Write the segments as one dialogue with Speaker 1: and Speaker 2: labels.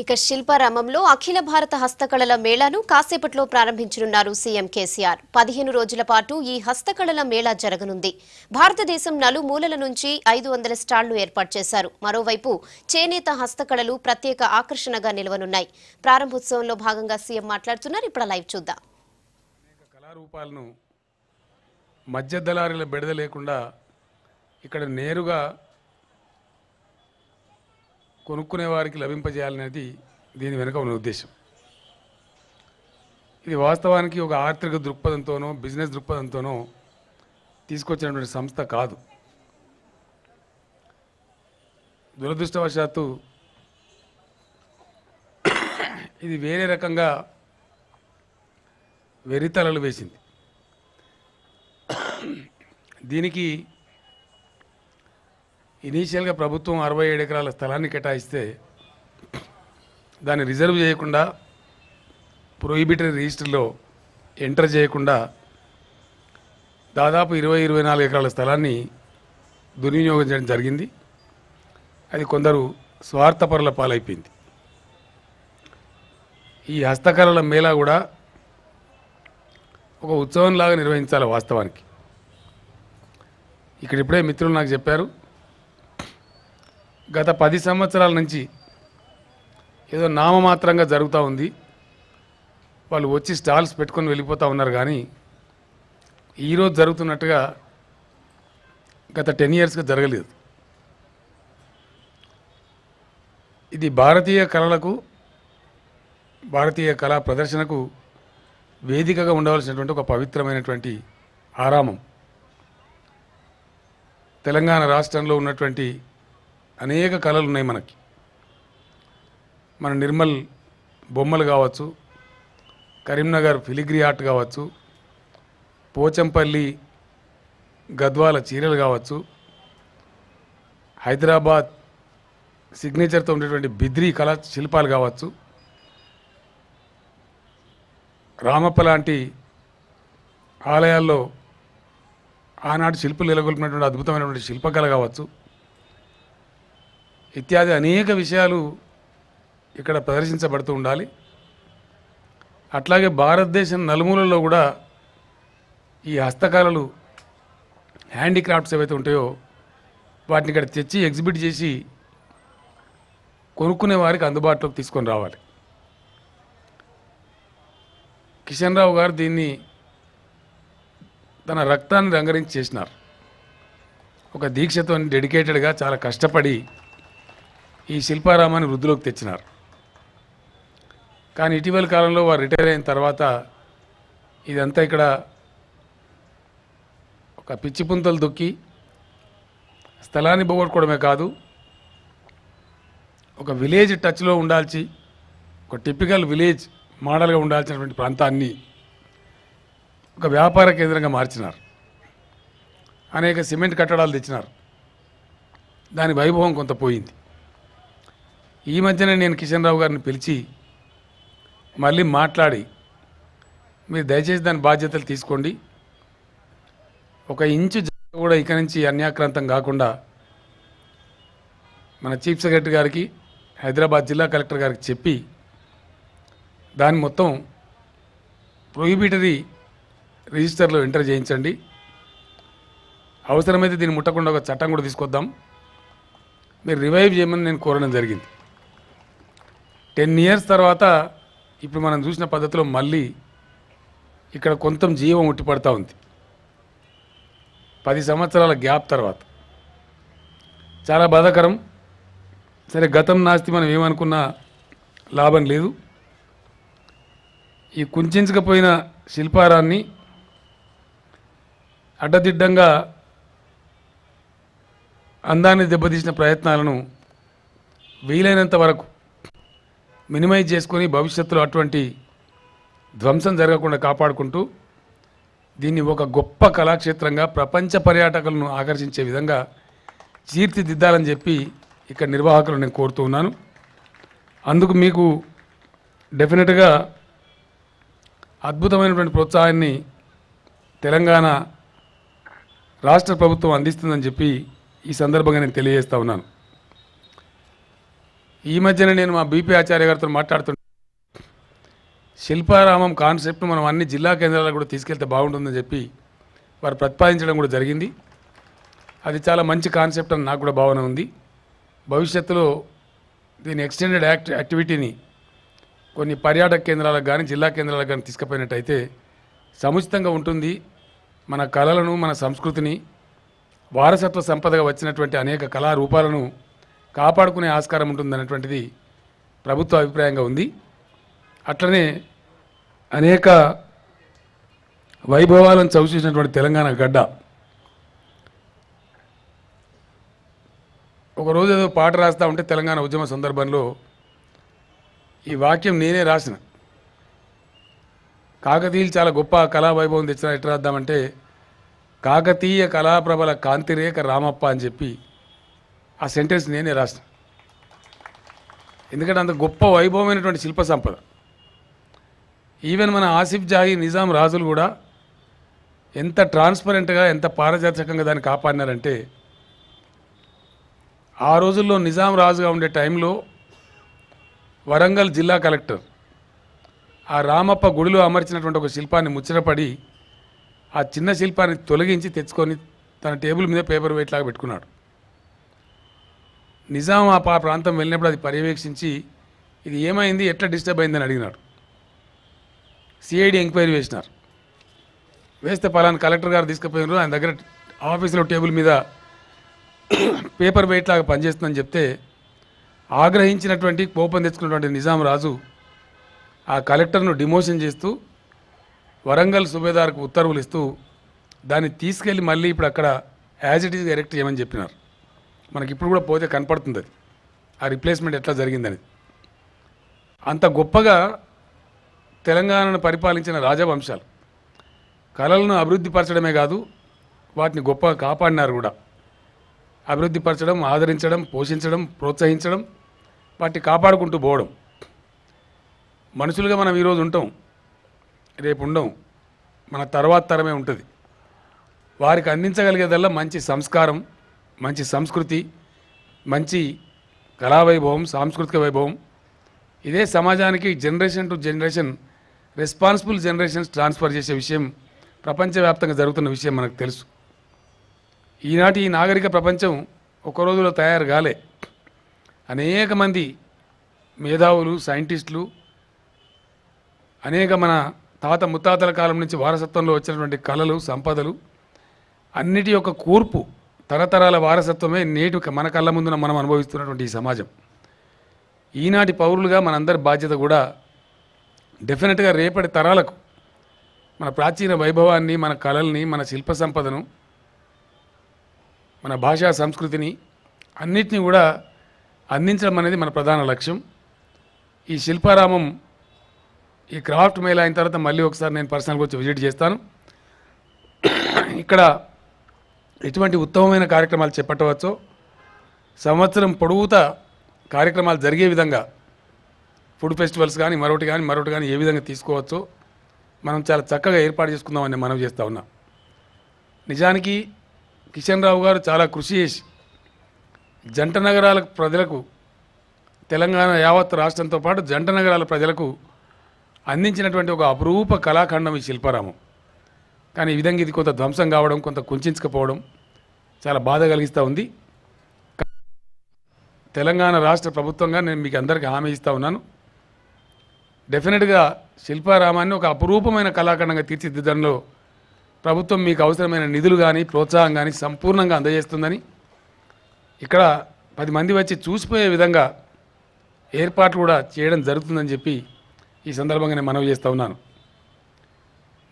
Speaker 1: ఇక శిల్పారామంలో అఖిల భారత హస్తకళల మేళాను కాసేపట్లో ప్రారంభించనున్నారు సీఎం కేసీఆర్. 15 రోజుల పాటు ఈ హస్తకళల మేళా జరగనుంది. భారతదేశం నలుమూలల నుంచి 500 స్టాళ్లు ఏర్పాటు చేశారు. మరోవైపు చేనేత హస్తకళలు ప్రత్యేక ఆకర్షణగా నిలవనున్నాయి. ప్రారంభోత్సవంలో భాగంగా సీఎం మాట్లాడుతున్నారు. ఇప్పుడు లైవ్ చూద్దాం.
Speaker 2: కళారూపాలను మధ్య దళారీల బెడద లేకుండా ఇక్కడ నేరుగా కొనుక్కునే వారికి లభింపజేయాలనేది దీని వెనుక ఉన్న ఉద్దేశం. ఇది వాస్తవానికి ఒక ఆర్థిక దృక్పథంతోనో బిజినెస్ దృక్పథంతోనో తీసుకొచ్చినటువంటి సంస్థ కాదు. దురదృష్టవశాత్తు ఇది వేరే రకంగా వెరితలలు వేసింది. దీనికి ఇనీషియల్గా ప్రభుత్వం 67 ఎకరాల స్థలాన్ని కేటాయిస్తే దాన్ని రిజర్వ్ చేయకుండా ప్రొహిబిటరీ రిజిస్టర్లో ఎంటర్ చేయకుండా దాదాపు 20-24 ఎకరాల స్థలాన్ని దుర్వినియోగం చేయడం జరిగింది. అది కొందరు స్వార్థపరుల పాలైపోయింది. ఈ హస్తకళల మేళా కూడా ఒక ఉత్సవంలాగా నిర్వహించాలి. వాస్తవానికి ఇక్కడ ఇప్పుడే మిత్రులు నాకు చెప్పారు, గత 10 సంవత్సరాల నుంచి ఏదో నామమాత్రంగా జరుగుతూ ఉంది. వాళ్ళు వచ్చి స్టాల్స్ పెట్టుకొని వెళ్ళిపోతూ ఉన్నారు. కానీ ఈరోజు జరుగుతున్నట్టుగా గత 10 ఇయర్స్గా జరగలేదు. ఇది భారతీయ కళలకు, భారతీయ కళా ప్రదర్శనకు వేదికగా ఉండవలసినటువంటి ఒక పవిత్రమైనటువంటి ఆరామం. తెలంగాణ రాష్ట్రంలో ఉన్నటువంటి అనేక కళలు ఉన్నాయి. మన నిర్మల్ బొమ్మలు కావచ్చు, కరీంనగర్ ఫిలిగ్రీ ఆర్ట్ కావచ్చు, పోచంపల్లి గద్వాల చీరలు కావచ్చు, హైదరాబాద్ సిగ్నేచర్తో ఉండేటువంటి బిద్రీ కళా శిల్పాలు కావచ్చు, రామప్ప లాంటి ఆలయాల్లో ఆనాటి శిల్పులు నెలకొల్పినటువంటి అద్భుతమైనటువంటి శిల్పకళ కావచ్చు, ఇత్యాది అనేక విషయాలు ఇక్కడ ప్రదర్శించబడుతూ ఉండాలి. అట్లాగే భారతదేశం నలుమూలల్లో కూడా ఈ హస్తకళలు, హ్యాండీక్రాఫ్ట్స్ ఏవైతే ఉంటాయో వాటిని ఇక్కడ తెచ్చి ఎగ్జిబిట్ చేసి కొనుక్కునే వారికి అందుబాటులోకి తీసుకొని రావాలి. కిషన్ రావు గారు దీన్ని తన రక్తాన్ని రంగరించి చేసినారు. ఒక దీక్షతో డెడికేటెడ్గా చాలా కష్టపడి ఈ శిల్పారామాన్ని వృద్ధిలోకి తెచ్చినారు. కానీ ఇటీవల కాలంలో వారు రిటైర్ అయిన తర్వాత ఇదంతా ఇక్కడ ఒక పిచ్చి పుంతలు దొక్కి స్థలాన్ని పోగొట్టుకోవడమే కాదు, ఒక విలేజ్ టచ్లో ఉండాల్సి, ఒక టిపికల్ విలేజ్ మోడల్గా ఉండాల్సినటువంటి ప్రాంతాన్ని ఒక వ్యాపార కేంద్రంగా మార్చినారు. అనేక సిమెంట్ కట్టడాలు తెచ్చినారు. దాని వైభవం కొంత పోయింది. ఈ మధ్యనే నేను కిషన్ రావు గారిని పిలిచి మళ్ళీ మాట్లాడి, మీరు దయచేసి దాని బాధ్యతలు తీసుకోండి, ఒక ఇంచు కూడా ఇక నుంచి అన్యాక్రాంతం కాకుండా మన చీఫ్ సెక్రటరీ గారికి, హైదరాబాద్ జిల్లా కలెక్టర్ గారికి చెప్పి దాన్ని మొత్తం ప్రొహిబిటరీ రిజిస్టర్లో ఎంటర్ చేయించండి. అవసరమైతే దీన్ని ముట్టకుండా ఒక చట్టం కూడా తీసుకొద్దాం, మీరు రివైవ్ చేయమని నేను కోరడం జరిగింది. 10 ఇయర్స్ తర్వాత ఇప్పుడు మనం చూసిన పద్ధతిలో మళ్ళీ ఇక్కడ కొంత జీవం ఉట్టిపడతా ఉంది. 10 సంవత్సరాల గ్యాప్ తర్వాత చాలా బాధాకరం. సరే, గతం నాస్తి మనం ఏమనుకున్నా లాభం లేదు. ఈ కుంచుకుపోయిన శిల్పారాన్ని అడ్డదిడ్డంగా అందాన్ని దెబ్బతీసిన ప్రయత్నాలను వీలైనంత వరకు మినిమైజ్ చేసుకొని భవిష్యత్తులో అటువంటి ధ్వంసం జరగకుండా కాపాడుకుంటూ దీన్ని ఒక గొప్ప కళాక్షేత్రంగా ప్రపంచ పర్యాటకులను ఆకర్షించే విధంగా తీర్చిదిద్దాలని చెప్పి ఇక్కడ నిర్వాహకులు నేను కోరుతూ ఉన్నాను. అందుకు మీకు డెఫినెట్గా అద్భుతమైనటువంటి ప్రోత్సాహాన్ని తెలంగాణ రాష్ట్ర ప్రభుత్వం అందిస్తుందని చెప్పి ఈ సందర్భంగా నేను తెలియజేస్తా ఉన్నాను. ఈ మధ్యన నేను మా బీపీ ఆచార్య గారితో మాట్లాడుతుంటే శిల్పారామం కాన్సెప్ట్ను మనం అన్ని జిల్లా కేంద్రాలకు కూడా తీసుకెళ్తే బాగుంటుందని చెప్పి వారు ప్రతిపాదించడం కూడా జరిగింది. అది చాలా మంచి కాన్సెప్ట్ అని నాకు కూడా భావన ఉంది. భవిష్యత్తులో దీని ఎక్స్టెండెడ్ యాక్టివిటీని కొన్ని పర్యాటక కేంద్రాలకు కానీ జిల్లా కేంద్రాలకు కానీ తీసుకుపోయినట్టయితే సముచితంగా ఉంటుంది. మన కళలను మన సంస్కృతిని వారసత్వ సంపదగా వచ్చినటువంటి అనేక కళారూపాలను కాపాడుకునే ఆస్కారం ఉంటుందనేటువంటిది ప్రభుత్వ అభిప్రాయంగా ఉంది. అట్లనే అనేక వైభవాలను చవిచూసినటువంటి తెలంగాణ గడ్డ ఒకరోజు ఏదో పాట రాస్తూ ఉంటే తెలంగాణ ఉద్యమ సందర్భంలో ఈ వాక్యం నేనే రాసిన. కాకతీయులు చాలా గొప్ప కళా వైభవం తెచ్చిన ఎట్లా రాద్దామంటే కాకతీయ కళాప్రభల కాంతిరేఖ రామప్ప అని చెప్పి ఆ సెంటెన్స్ నేనే రాసిన. ఎందుకంటే అంత గొప్ప వైభవమైనటువంటి శిల్ప సంపద. ఈవెన్ మన ఆసిఫ్ జాహీ నిజాం రాజులు కూడా ఎంత ట్రాన్స్పరెంట్గా ఎంత పారదర్శకంగా దాన్ని కాపాడినారంటే ఆ రోజుల్లో నిజాం రాజుగా ఉండే టైంలో వరంగల్ జిల్లా కలెక్టర్ ఆ రామప్ప గుడిలో అమర్చినటువంటి ఒక శిల్పాన్ని ముచ్చటపడి ఆ చిన్న శిల్పాన్ని తొలగించి తెచ్చుకొని తన టేబుల్ మీద పేపర్ వెయిట్ లాగా పెట్టుకున్నాడు. నిజాం ఆ ప్రాంతం వెళ్ళినప్పుడు అది పర్యవేక్షించి ఇది ఏమైంది, ఎట్లా డిస్టర్బ్ అయిందని అడిగినాడు. సిఐడి ఎంక్వైరీ వేసినారు. వేస్తే పలానా కలెక్టర్ గారు తీసుకుపోయినారు, ఆయన దగ్గర ఆఫీసులో టేబుల్ మీద పేపర్ వెయిట్ లాగా పనిచేస్తుందని చెప్తే ఆగ్రహించినటువంటి కోపం తెచ్చుకున్నటువంటి నిజాం రాజు ఆ కలెక్టర్ను డిమోషన్ చేస్తూ వరంగల్ సుబేదార్కు ఉత్తర్వులు ఇస్తూ దాన్ని తీసుకెళ్ళి మళ్ళీ ఇప్పుడు అక్కడ యాజ్ ఇట్ ఈజ్ ఎరెక్ట్ చేయమని చెప్పినారు. మనకి ఇప్పుడు కూడా పోతే కనపడుతుంది అది ఆ రిప్లేస్మెంట్ ఎట్లా జరిగిందని. అంత గొప్పగా తెలంగాణను పరిపాలించిన రాజవంశాలు కళలను అభివృద్ధిపరచడమే కాదు వాటిని గొప్పగా కాపాడినారు కూడా. అభివృద్ధిపరచడం, ఆదరించడం, పోషించడం, ప్రోత్సహించడం, వాటిని కాపాడుకుంటూ పోవడం. మనుషులుగా మనం ఈరోజు ఉంటాం, రేపు ఉండం, మన తర్వాత తరమే ఉంటుంది. వారికి అందించగలిగేదల్లా మంచి సంస్కారం, మంచి సంస్కృతి, మంచి కళావైభవం, సాంస్కృతిక వైభవం. ఇదే సమాజానికి generation to generation responsible generations transfer చేసే విషయం ప్రపంచవ్యాప్తంగా జరుగుతున్న విషయం మనకు తెలుసు. ఈనాటి ఈ నాగరిక ప్రపంచం ఒక రోజులో తయారు కాలే. అనేక మంది మేధావులు, సైంటిస్టులు, అనేక మన తాత ముత్తాతల కాలం నుంచి వారసత్వంలో వచ్చినటువంటి కళలు, సంపదలు అన్నిటి యొక్క కూర్పు, తరతరాల వారసత్వమే నేటి మన కళ్ళ ముందున మనం అనుభవిస్తున్నటువంటి ఈ సమాజం. ఈనాటి పౌరులుగా మనందరి బాధ్యత కూడా డెఫినెట్గా రేపటి తరాలకు మన ప్రాచీన వైభవాన్ని, మన కళల్ని, మన శిల్ప సంపదను, మన భాషా సంస్కృతిని అన్నిటినీ కూడా అందించడం అనేది మన ప్రధాన లక్ష్యం. ఈ శిల్పారామం, ఈ క్రాఫ్ట్ మేళ అయిన తర్వాత మళ్ళీ ఒకసారి నేను పర్సనల్గా వచ్చి విజిట్ చేస్తాను. ఇక్కడ ఎటువంటి ఉత్తమమైన కార్యక్రమాలు చేపట్టవచ్చో, సంవత్సరం పొడవుతా కార్యక్రమాలు జరిగే విధంగా ఫుడ్ ఫెస్టివల్స్ కానీ మరొకటి కానీ ఏ విధంగా తీసుకోవచ్చో మనం చాలా చక్కగా ఏర్పాటు చేసుకుందామని మనం చేస్తూ ఉన్నాం. నిజానికి కిషన్ రావు గారు చాలా కృషి చేసి జంట నగరాల ప్రజలకు, తెలంగాణ యావత్ రాష్ట్రంతో పాటు జంట నగరాల ప్రజలకు అందించినటువంటి ఒక అపురూప కళాఖండం ఈ శిల్పారామం. కానీ ఈ విధంగా ఇది కొంత ధ్వంసం కావడం, కొంత కుంచుకపోవడం చాలా బాధ కలిగిస్తూ ఉంది. తెలంగాణ రాష్ట్ర ప్రభుత్వంగా నేను మీకు అందరికీ హామీ ఇస్తూ ఉన్నాను, డెఫినెట్గా శిల్పారామాన్ని ఒక అపురూపమైన కళాఖండంగా తీర్చిదిద్దడంలో ప్రభుత్వం మీకు అవసరమైన నిధులు కానీ ప్రోత్సాహం కానీ సంపూర్ణంగా అందజేస్తుందని, ఇక్కడ 10 మంది వచ్చి చూసిపోయే విధంగా ఏర్పాట్లు కూడా చేయడం జరుగుతుందని చెప్పి ఈ సందర్భంగా నేను మనవి చేస్తూ ఉన్నాను.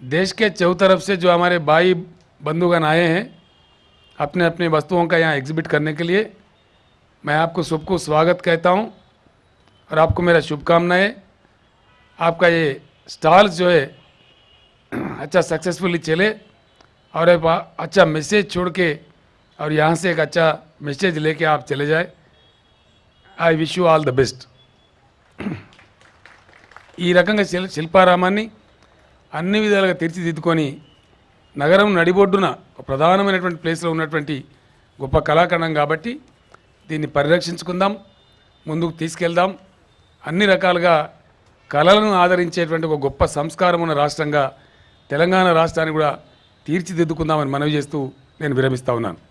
Speaker 2: देश के चौतरफ से जो हमारे भाई बंधुगण आए हैं अपने अपने वस्तुओं का यहाँ एग्जिबिट करने के लिए, मैं आपको सबको स्वागत कहता हूँ और आपको मेरा शुभकामनाएं। आपका ये स्टॉल जो है अच्छा सक्सेसफुली चले और एक अच्छा मैसेज छोड़ के और यहाँ से एक अच्छा मैसेज लेके आप चले जाए। I wish you all the best. ఈ రకంగా శిల్పారామాన్ని అన్ని విధాలుగా తీర్చిదిద్దుకొని నగరం నడిబొడ్డున ప్రధానమైనటువంటి ప్లేస్లో ఉన్నటువంటి గొప్ప కళాఖండం కాబట్టి దీన్ని పరిరక్షించుకుందాం, ముందుకు తీసుకెళ్దాం. అన్ని రకాలుగా కళలను ఆదరించేటువంటి ఒక గొప్ప సంస్కారం ఉన్న రాష్ట్రంగా తెలంగాణ రాష్ట్రాన్ని కూడా తీర్చిదిద్దుకుందామని మనవి చేస్తూ నేను విరమిస్తా ఉన్నాను.